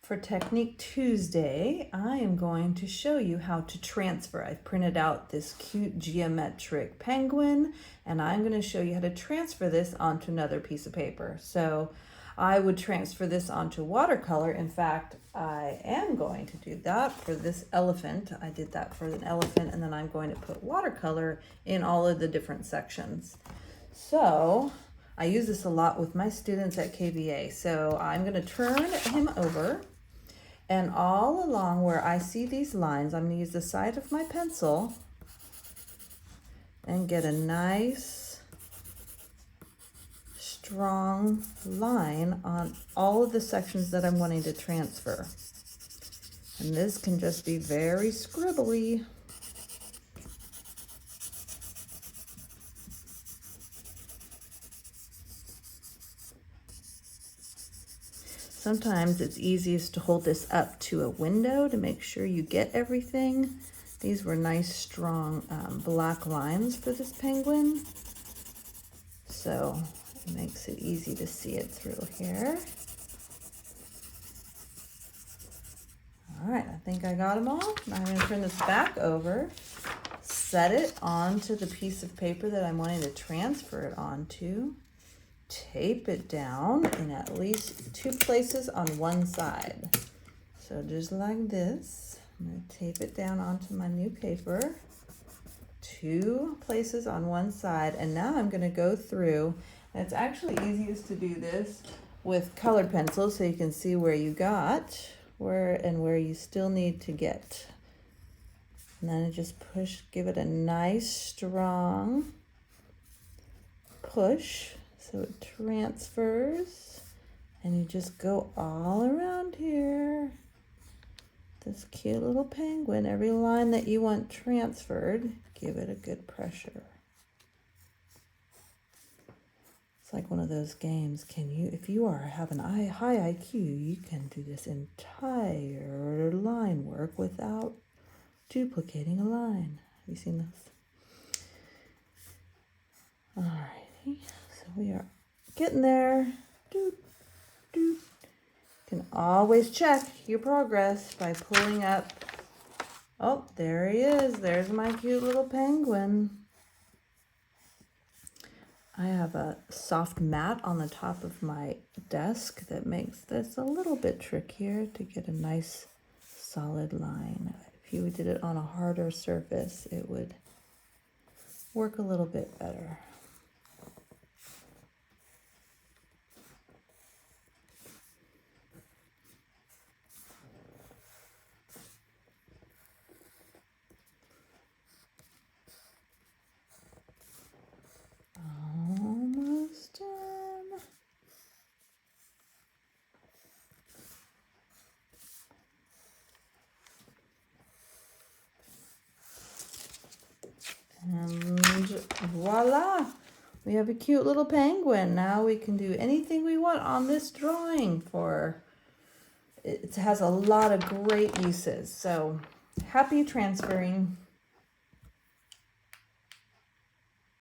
For Technique Tuesday, I am going to show you how to transfer. I've printed out this cute geometric penguin, and I'm going to show you how to transfer this onto another piece of paper. So I would transfer this onto watercolor. In fact, I am going to do that for this elephant. I did that for an elephant, and then I'm going to put watercolor in all of the different sections. So I use this a lot with my students at KVA. So I'm going to turn him over. And all along where I see these lines, I'm going to use the side of my pencil and get a nice, strong line on all of the sections that I'm wanting to transfer. And this can just be very scribbly. Sometimes it's easiest to hold this up to a window to make sure you get everything. These were nice, strong black lines for this penguin. So it makes it easy to see it through here. All right, I think I got them all. Now I'm going to turn this back over, set it onto the piece of paper that I'm wanting to transfer it onto. Tape it down in at least 2 places on one side. So just like this, I'm going to tape it down onto my new paper. 2 places on one side, and now I'm going to go through, and it's actually easiest to do this with colored pencils so you can see where you got, where you still need to get. And then I just give it a nice strong push. So it transfers, and you just go all around here. This cute little penguin, every line that you want transferred, give it a good pressure. It's like one of those games. If you have an high IQ, you can do this entire line work without duplicating a line. Have you seen this? All righty. So we are getting there. Doot, doot. You can always check your progress by pulling up. Oh, there he is. There's my cute little penguin. I have a soft mat on the top of my desk that makes this a little bit trickier to get a nice solid line. If you did it on a harder surface, it would work a little bit better. Almost done. And voila, we have a cute little penguin. Now we can do anything we want on this drawing it has a lot of great uses. So happy transferring.